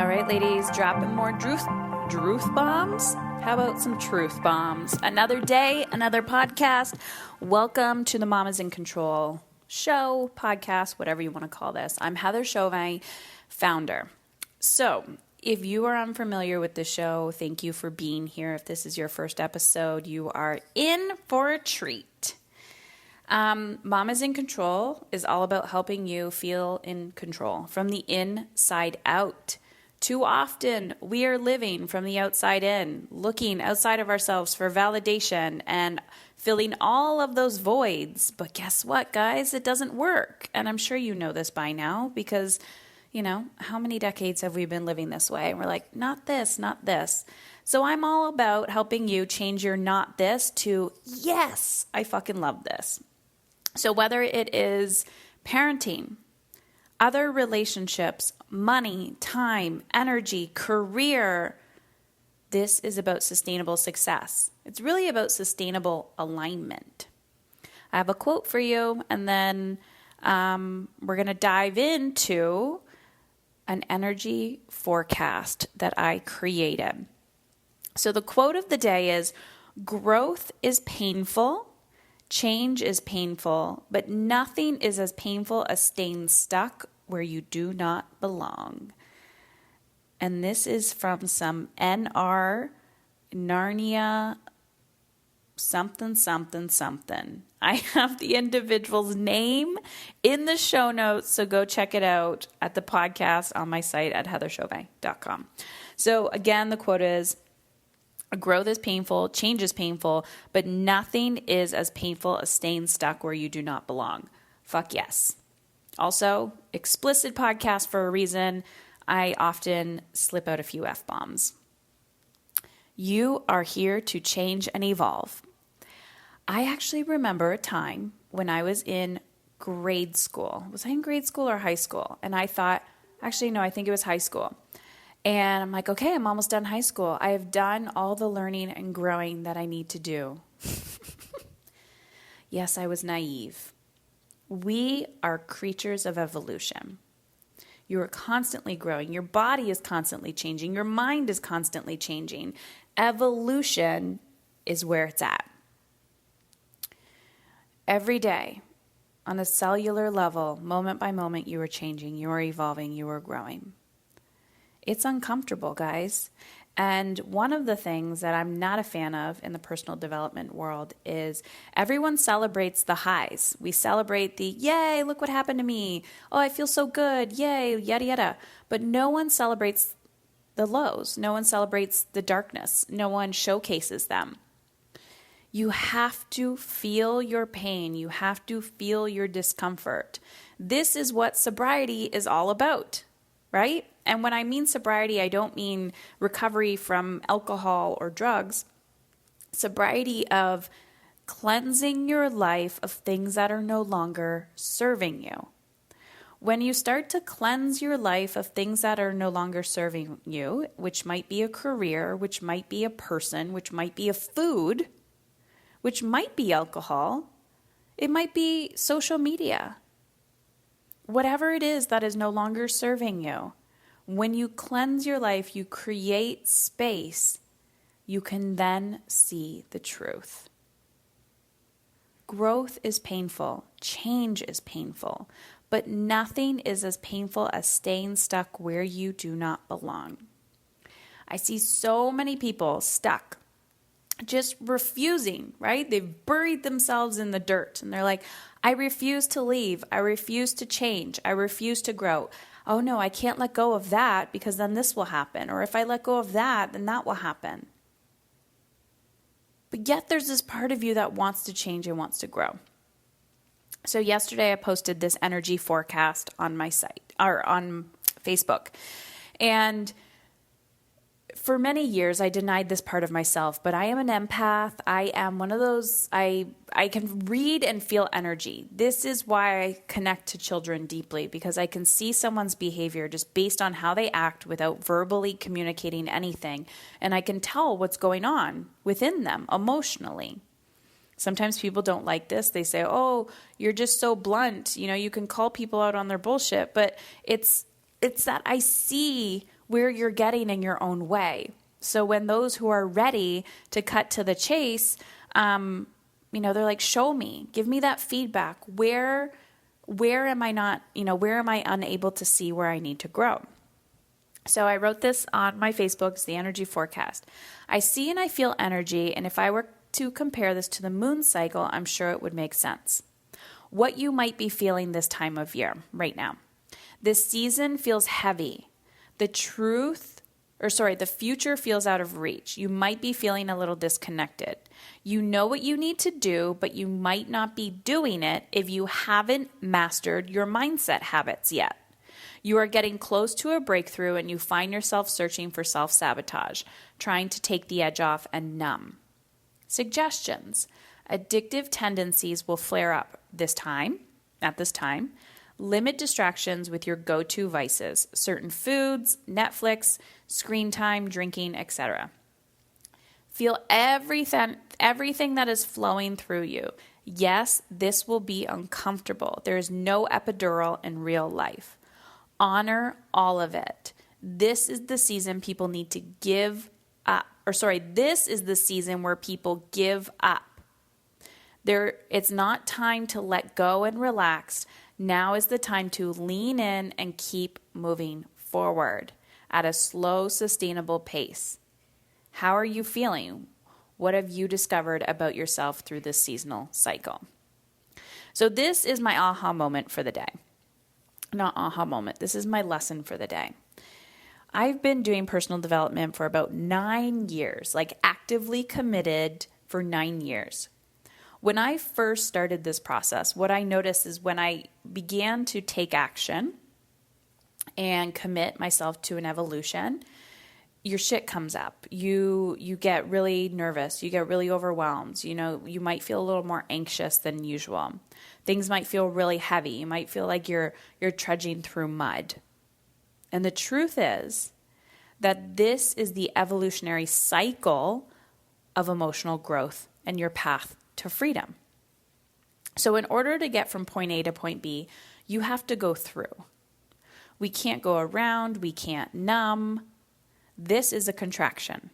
All right, ladies, dropping more truth bombs? How about some truth bombs? Another day, another podcast. Welcome to the Mamas in Control show, podcast, whatever you want to call this. I'm Heather Chauvin, founder. So if you are unfamiliar with the show, thank you for being here. If this is your first episode, you are in for a treat. Mamas in Control is all about helping you feel in control from the inside out. Too often, we are living from the outside in, looking outside of ourselves for validation and filling all of those voids. But guess what, guys? It doesn't work. And I'm sure you know this by now because, you know, how many decades have we been living this way? And we're like, not this, not this. So I'm all about helping you change your not this to, yes, I fucking love this. So whether it is parenting, other relationships, money, time, energy, career, this is about sustainable success. It's really about sustainable alignment. I have a quote for you, and then we're going to dive into an energy forecast that I created. So the quote of the day is, growth is painful. Change is painful, but nothing is as painful as staying stuck where you do not belong. And this is from some Narayana something. I have the individual's name in the show notes, so go check it out at the podcast on my site at heatherchauvin.com. So again, the quote is, growth is painful, change is painful, but nothing is as painful as staying stuck where you do not belong. Fuck yes. Also, explicit podcast for a reason. I often slip out a few F-bombs. You are here to change and evolve. I actually remember a time when I was in grade school. Was I in grade school or high school? And I thought, actually, no, I think it was high school. And I'm like, okay, I'm almost done high school. I have done all the learning and growing that I need to do. Yes, I was naive. We are creatures of evolution. You are constantly growing. Your body is constantly changing. Your mind is constantly changing. Evolution is where it's at. Every day, on a cellular level, moment by moment, you are changing, you are evolving, you are growing. It's uncomfortable, guys. And one of the things that I'm not a fan of in the personal development world is everyone celebrates the highs. We celebrate the, yay, look what happened to me. Oh, I feel so good. Yay, yada, yada. But no one celebrates the lows. No one celebrates the darkness. No one showcases them. You have to feel your pain. You have to feel your discomfort. This is what sobriety is all about, right? And when I mean sobriety, I don't mean recovery from alcohol or drugs. Sobriety of cleansing your life of things that are no longer serving you. When you start to cleanse your life of things that are no longer serving you, which might be a career, which might be a person, which might be a food, which might be alcohol, it might be social media. Whatever it is that is no longer serving you. When you cleanse your life, you create space, you can then see the truth. Growth is painful, change is painful, but nothing is as painful as staying stuck where you do not belong. I see so many people stuck, just refusing, right? They've buried themselves in the dirt and they're like, I refuse to leave, I refuse to change, I refuse to grow. Oh no, I can't let go of that because then this will happen. Or if I let go of that, then that will happen. But yet there's this part of you that wants to change and wants to grow. So yesterday I posted this energy forecast on my site or on Facebook. And for many years, I denied this part of myself, but I am an empath. I am one of those, I can read and feel energy. This is why I connect to children deeply, because I can see someone's behavior just based on how they act without verbally communicating anything. And I can tell what's going on within them emotionally. Sometimes people don't like this. They say, oh, you're just so blunt. You know, you can call people out on their bullshit. But it's that I see where you're getting in your own way. So when those who are ready to cut to the chase, they're like, show me, give me that feedback. Where am I not, where am I unable to see where I need to grow? So I wrote this on my Facebook, it's the energy forecast. I see and I feel energy, and if I were to compare this to the moon cycle, I'm sure it would make sense. What you might be feeling this time of year right now. This season feels heavy. The future feels out of reach. You might be feeling a little disconnected. You know what you need to do, but you might not be doing it if you haven't mastered your mindset habits yet. You are getting close to a breakthrough and you find yourself searching for self-sabotage, trying to take the edge off and numb. Suggestions. Addictive tendencies will flare up at this time. Limit distractions with your go-to vices, certain foods, Netflix, screen time, drinking, etc. Feel everything that is flowing through you. Yes, this will be uncomfortable. There is no epidural in real life. Honor all of it. This is the season people need to give up. This is the season where people give up. It's not time to let go and relax. Now is the time to lean in and keep moving forward at a slow, sustainable pace. How are you feeling? What have you discovered about yourself through this seasonal cycle? So this is my aha moment for the day. Not aha moment. This is my lesson for the day. I've been doing personal development for about 9 years, like actively committed for 9 years. When I first started this process, what I noticed is when I began to take action and commit myself to an evolution, your shit comes up. You get really nervous. You get really overwhelmed. You might feel a little more anxious than usual. Things might feel really heavy. You might feel like you're trudging through mud. And the truth is that this is the evolutionary cycle of emotional growth and your path to freedom. So in order to get from point A to point B, you have to go through. We can't go around. We can't numb. This is a contraction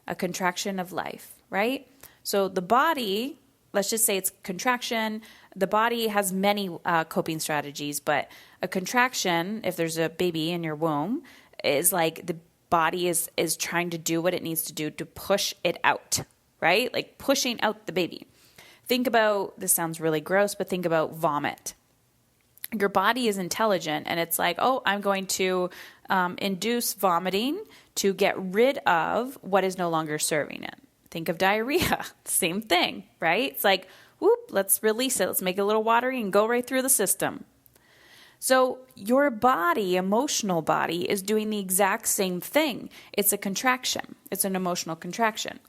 of life, right? So the body, let's just say it's contraction. The body has many coping strategies, but a contraction, if there's a baby in your womb, is like the body is trying to do what it needs to do to push it out, right? Like pushing out the baby. Think about, this sounds really gross, but think about vomit. Your body is intelligent and it's like, oh, I'm going to induce vomiting to get rid of what is no longer serving it. Think of diarrhea, same thing, right? It's like, whoop, let's release it. Let's make it a little watery and go right through the system. So your body, emotional body, is doing the exact same thing. It's a contraction. It's an emotional contraction.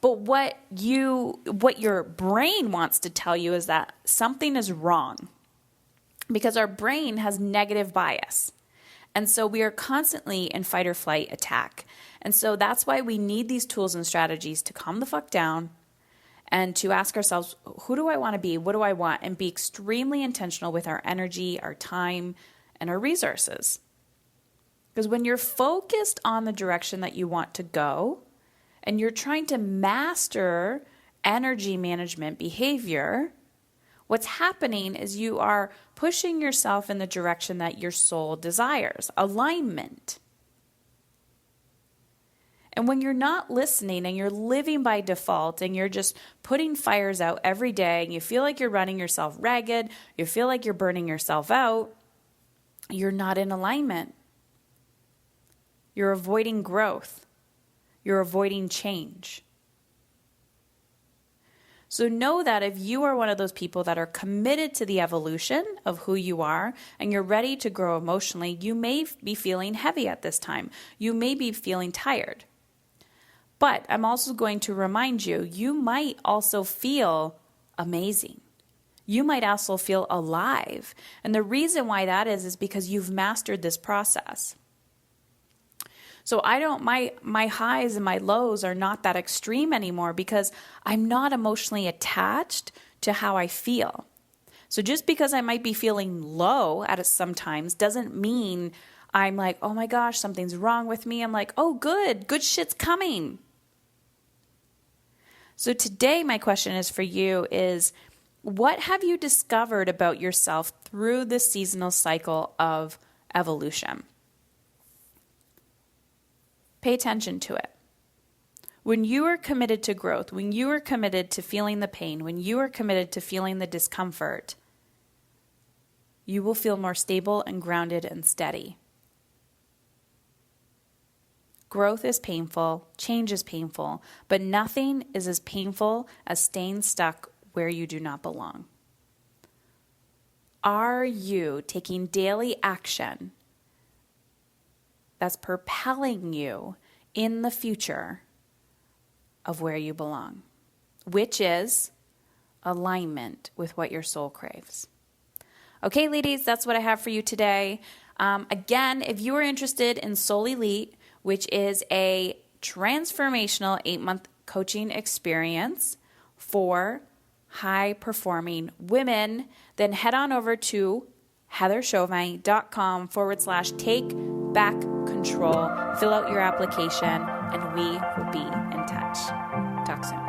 But what your brain wants to tell you is that something is wrong because our brain has negative bias. And so we are constantly in fight or flight attack. And so that's why we need these tools and strategies to calm the fuck down and to ask ourselves, who do I want to be? What do I want? And be extremely intentional with our energy, our time, and our resources. Because when you're focused on the direction that you want to go, and you're trying to master energy management behavior, what's happening is you are pushing yourself in the direction that your soul desires, alignment. And when you're not listening and you're living by default and you're just putting fires out every day and you feel like you're running yourself ragged, you feel like you're burning yourself out, you're not in alignment. You're avoiding growth. You're avoiding change. So know that if you are one of those people that are committed to the evolution of who you are and you're ready to grow emotionally, you may be feeling heavy at this time. You may be feeling tired. But I'm also going to remind you, you might also feel amazing. You might also feel alive. And the reason why that is because you've mastered this process. So my highs and my lows are not that extreme anymore because I'm not emotionally attached to how I feel. So just because I might be feeling low at it sometimes doesn't mean I'm like, oh my gosh, something's wrong with me. I'm like, oh, good shit's coming. So today my question is for you is, what have you discovered about yourself through this seasonal cycle of evolution? Pay attention to it. When you are committed to growth, when you are committed to feeling the pain, when you are committed to feeling the discomfort, you will feel more stable and grounded and steady. Growth is painful, change is painful, but nothing is as painful as staying stuck where you do not belong. Are you taking daily action that's propelling you in the future of where you belong, which is alignment with what your soul craves? Okay, ladies, that's what I have for you today. Again, if you are interested in Soul Elite, which is a transformational 8-month coaching experience for high-performing women, then head on over to heatherchauvin.com/take-back-control. Fill out your application, and we will be in touch. Talk soon.